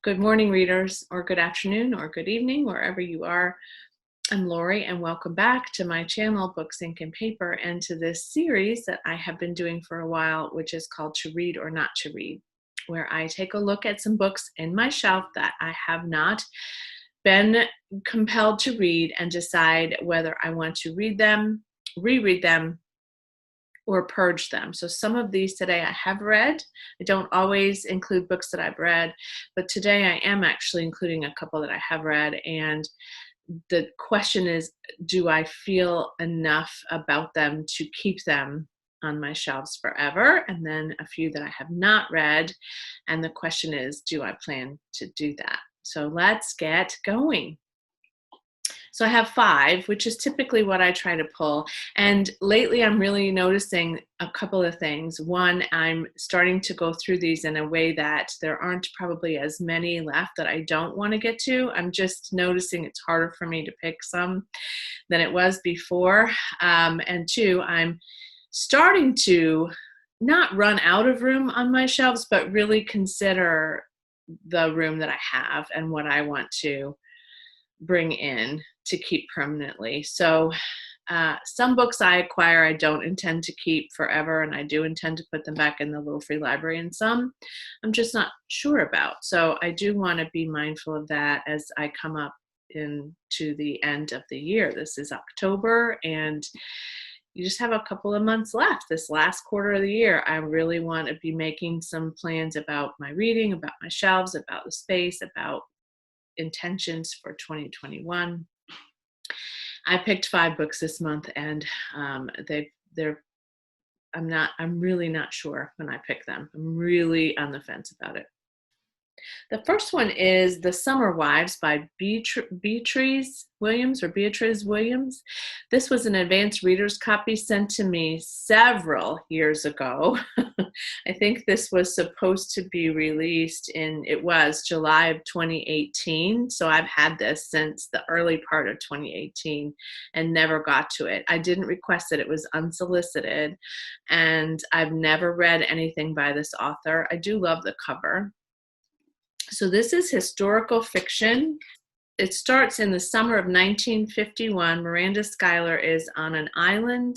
Good morning, readers, or good afternoon, or good evening, wherever you are. I'm Lori, and welcome back to my channel, Books, Ink, and Paper, and to this series that I have been doing for a while, which is called To Read or Not to Read, where I take a look at some books in my shelf that I have not been compelled to read and decide whether I want to read them, reread them, or purge them. So some of these today I have read. I don't always include books that I've read, but today I am actually including a couple that I have read. And the question is, do I feel enough about them to keep them on my shelves forever? And then a few that I have not read. And the question is, do I plan to do that? So let's get going. So I have 5, which is typically what I try to pull. And lately I'm really noticing a couple of things. One, I'm starting to go through these in a way that there aren't probably as many left that I don't want to get to. I'm just noticing it's harder for me to pick some than it was before. And 2, I'm starting to not run out of room on my shelves, but really consider the room that I have and what I want to bring in to keep permanently. So some books I acquire I don't intend to keep forever, and I do intend to put them back in the little free library, and some I'm just not sure about. So I do want to be mindful of that as I come up into the end of the year. This is October, and you just have a couple of months left. This last quarter of the year, I really want to be making some plans about my reading, about my shelves, about the space, about intentions for 2021. I picked 5 books this month, and I'm really not sure when I pick them. I'm really on the fence about it. The first one is The Summer Wives by Beatriz Williams. This was an advanced reader's copy sent to me several years ago. I think this was supposed to be released it was July of 2018. So I've had this since the early part of 2018 and never got to it. I didn't request it. It was unsolicited. And I've never read anything by this author. I do love the cover. So this is historical fiction. It starts in the summer of 1951. Miranda Schuyler is on an island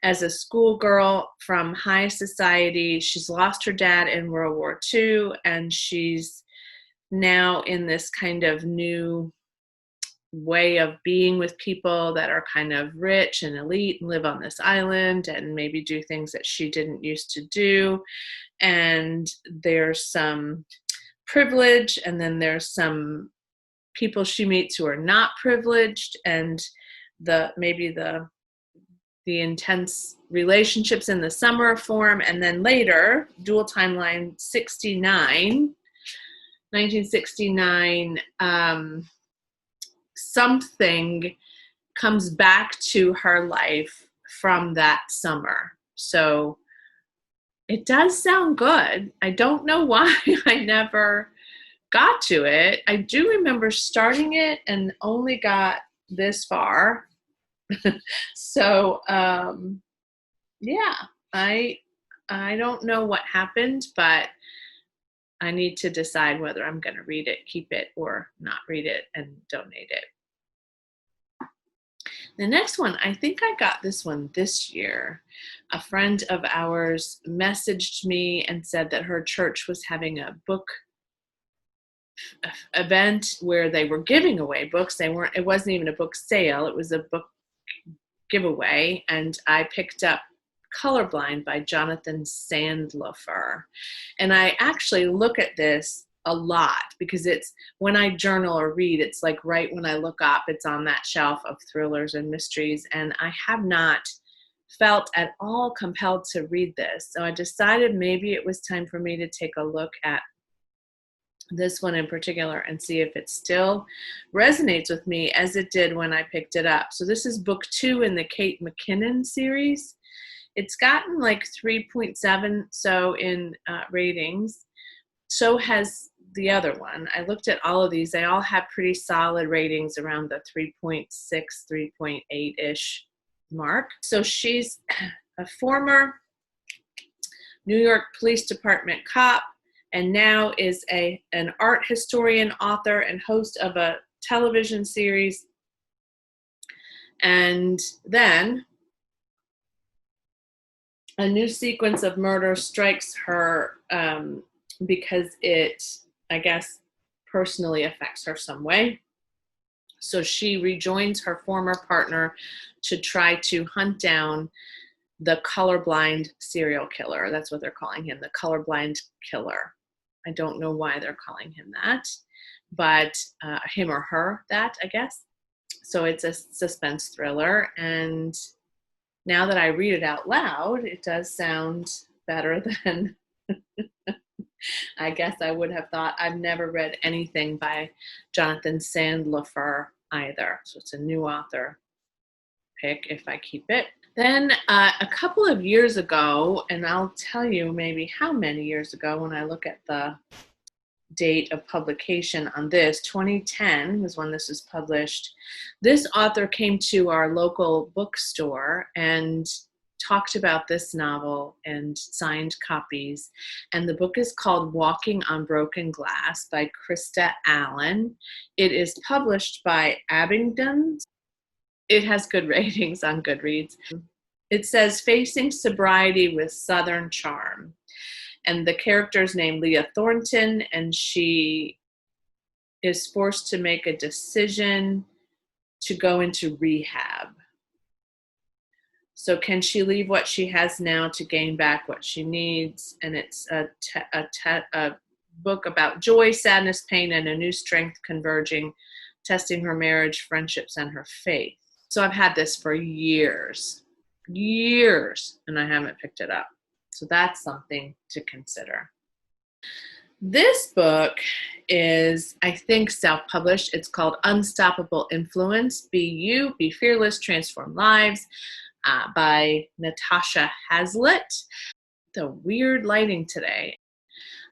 as a schoolgirl from high society. She's lost her dad in World War II, and she's now in this kind of new way of being with people that are kind of rich and elite and live on this island and maybe do things that she didn't used to do. And there's some privilege, and then there's some people she meets who are not privileged, and maybe the intense relationships in the summer form, and then later, dual timeline 1969, something comes back to her life from that summer. So it does sound good. I don't know why I never got to it. I do remember starting it and only got this far. So, yeah, I don't know what happened, but I need to decide whether I'm going to read it, keep it, or not read it and donate it. The next one, I think I got this one this year. A friend of ours messaged me and said that her church was having a book event where they were giving away books. It wasn't even a book sale, it was a book giveaway, and I picked up Colorblind by Jonathan Sandlofer. And I actually look at this a lot because it's when I journal or read, it's like right when I look up, it's on that shelf of thrillers and mysteries, and I have not felt at all compelled to read this. So I decided maybe it was time for me to take a look at this one in particular and see if it still resonates with me as it did when I picked it up. So this is book 2 in the Kate McKinnon series. It's gotten like 3.7 so in ratings. So has the other one. I looked at all of these. They all have pretty solid ratings around the 3.6, 3.8-ish mark. So she's a former New York Police Department cop and now is an art historian, author, and host of a television series. And then a new sequence of murder strikes her because it, I guess, personally affects her some way. So she rejoins her former partner to try to hunt down the colorblind serial killer. That's what they're calling him, the colorblind killer. I don't know why they're calling him that, but him or her that, I guess. So it's a suspense thriller, and now that I read it out loud, it does sound better than I guess I would have thought. I've never read anything by Jonathan Sandlefer either, so it's a new author pick if I keep it. Then a couple of years ago, and I'll tell you maybe how many years ago when I look at the date of publication on this, 2010 was when this was published. This author came to our local bookstore and talked about this novel and signed copies. And the book is called Walking on Broken Glass by Krista Allen. It is published by Abingdon. It has good ratings on Goodreads. It says, facing sobriety with Southern charm. And the character's named Leah Thornton, and she is forced to make a decision to go into rehab. So can she leave what she has now to gain back what she needs? And it's a book about joy, sadness, pain, and a new strength converging, testing her marriage, friendships, and her faith. So I've had this for years, and I haven't picked it up. So that's something to consider. This book is, I think, self-published. It's called Unstoppable Influence, Be You, Be Fearless, Transform Lives, by Natasha Hazlitt. The weird lighting today.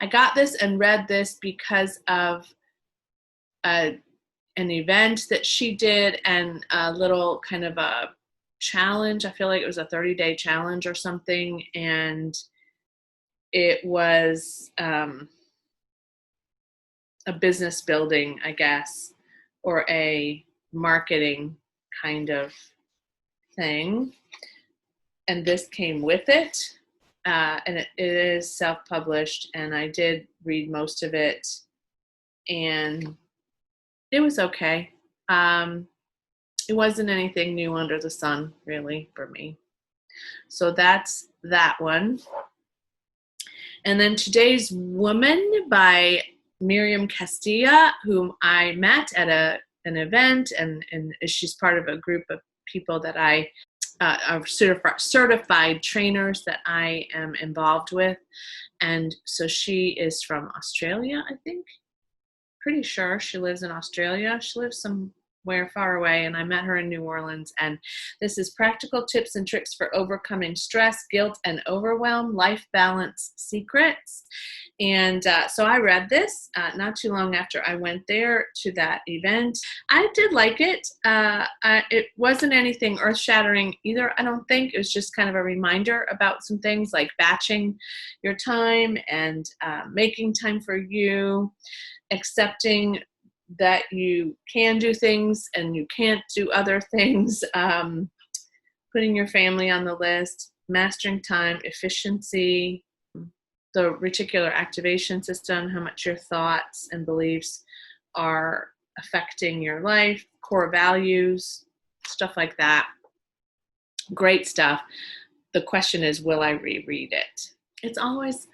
I got this and read this because of an event that she did and a little kind of a challenge. I feel like it was a 30-day challenge or something, and it was a business building, I guess, or a marketing kind of thing, and this came with it, and it is self-published, and I did read most of it, and it was okay. It wasn't anything new under the sun, really, for me. So that's that one. And then Today's Woman by Miriam Castilla, whom I met at an event, and she's part of a group of people that I are certified trainers that I am involved with. And so she is from Australia, I think. Pretty sure she lives in Australia. She lives somewhere far away, and I met her in New Orleans. And this is practical tips and tricks for overcoming stress, guilt, and overwhelm, life balance secrets. And so I read this not too long after I went there to that event. I did like it. It wasn't anything earth-shattering either, I don't think. It was just kind of a reminder about some things like batching your time and making time for you, accepting that you can do things and you can't do other things, putting your family on the list, mastering time, efficiency, the reticular activation system, how much your thoughts and beliefs are affecting your life, core values, stuff like that. Great stuff. The question is, will I reread it? It's always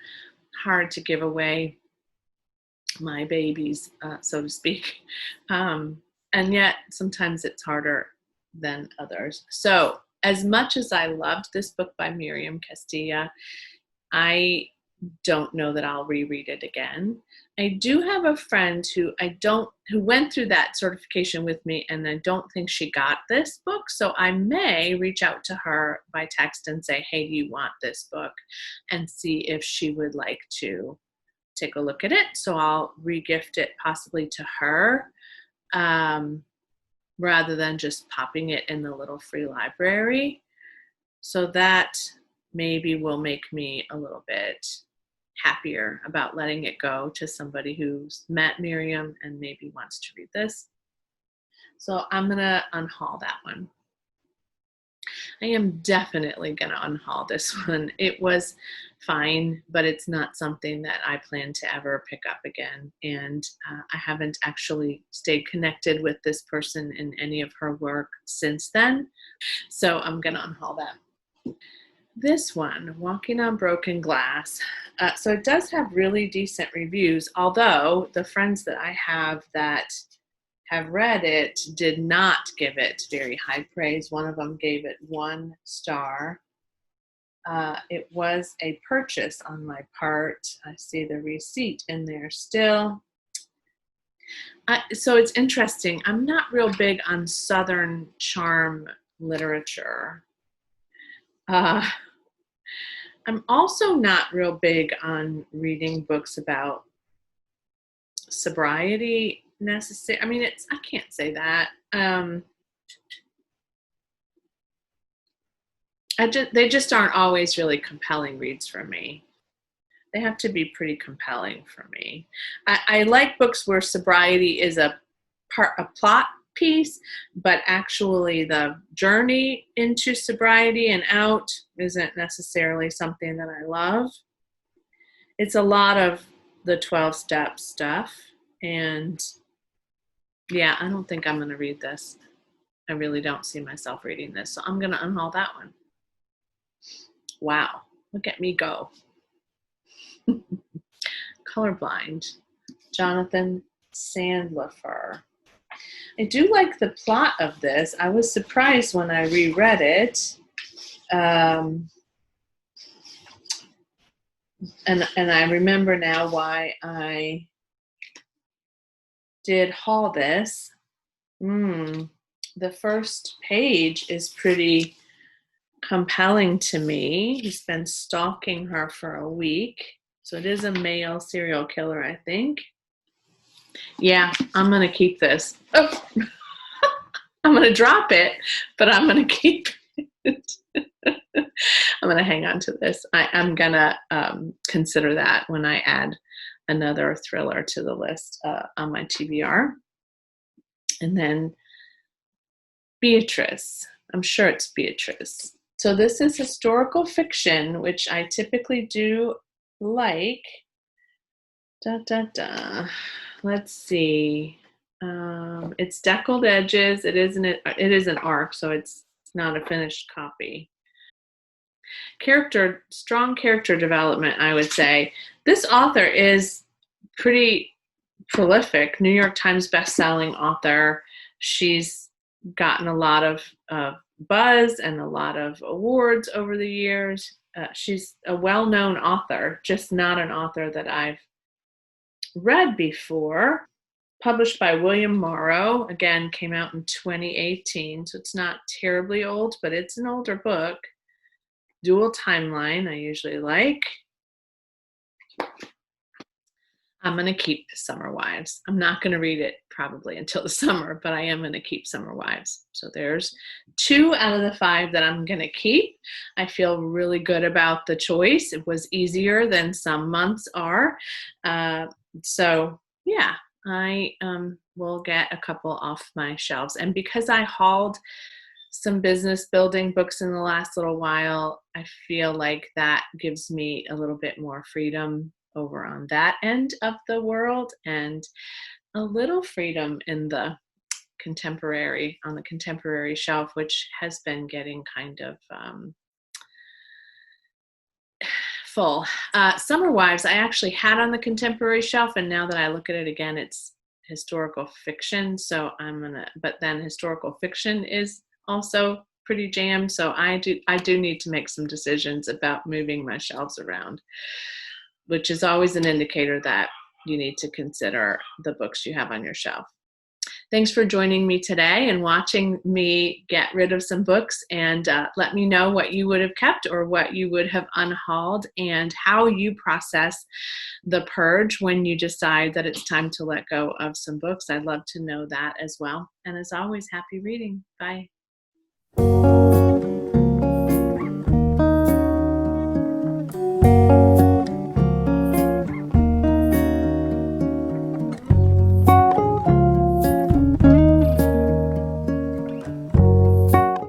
hard to give away my babies, so to speak. And yet sometimes it's harder than others. So as much as I loved this book by Miriam Castilla, I don't know that I'll reread it again. I do have a friend who went through that certification with me, and I don't think she got this book. So I may reach out to her by text and say, hey, do you want this book? And see if she would like to take a look at it. So I'll regift it possibly to her, rather than just popping it in the little free library. So that maybe will make me a little bit happier about letting it go to somebody who's met Miriam and maybe wants to read this. So I'm going to unhaul that one. I am definitely going to unhaul this one. It was fine, but it's not something that I plan to ever pick up again. And I haven't actually stayed connected with this person in any of her work since then. So I'm going to unhaul that. This one, Walking on Broken Glass. So it does have really decent reviews, although the friends that I have that have read it did not give it very high praise. One of them gave it 1 star. It was a purchase on my part. I see the receipt in there still. So it's interesting. I'm not real big on Southern charm literature. I'm also not real big on reading books about sobriety necessary. I mean, I can't say that. They just aren't always really compelling reads for me. They have to be pretty compelling for me. I like books where sobriety is a plot piece, but actually the journey into sobriety and out isn't necessarily something that I love. It's a lot of the 12-step stuff, and yeah, I don't think I'm going to read this. I really don't see myself reading this, so I'm going to unhaul that one. Wow, look at me go. Colorblind, Jonathan Sandlifer. I do like the plot of this. I was surprised when I reread it. And I remember now why I did haul this. The first page is pretty compelling to me. He's been stalking her for a week. So it is a male serial killer, I think. Yeah, I'm going to keep this. Oh, I'm going to drop it, but I'm going to keep it. I'm going to hang on to this. I'm going to consider that when I add another thriller to the list on my TBR. And then Beatrice. I'm sure it's Beatrice. So this is historical fiction, which I typically do like. Let's see. It's deckled edges. It is an ARC, so it's not a finished copy. Strong character development, I would say. This author is pretty prolific, New York Times bestselling author. She's gotten a lot of buzz and a lot of awards over the years. She's a well-known author, just not an author that I've read before. Published by William Morrow. Again, came out in 2018, so it's not terribly old, but it's an older book. Dual timeline, I usually like. I'm going to keep Summer Wives. I'm not going to read it probably until the summer, but I am going to keep Summer Wives. So there's 2 out of the 5 that I'm going to keep. I feel really good about the choice. It was easier than some months are. So yeah, I will get a couple off my shelves. And because I hauled some business building books in the last little while, I feel like that gives me a little bit more freedom over on that end of the world, and a little freedom in the contemporary shelf, which has been getting kind of full. Summer Wives I actually had on the contemporary shelf, and now that I look at it again, it's historical fiction. So but then historical fiction is also pretty jammed. So I do need to make some decisions about moving my shelves around, which is always an indicator that you need to consider the books you have on your shelf. Thanks for joining me today and watching me get rid of some books, and let me know what you would have kept or what you would have unhauled, and how you process the purge when you decide that it's time to let go of some books. I'd love to know that as well. And as always, happy reading. Bye.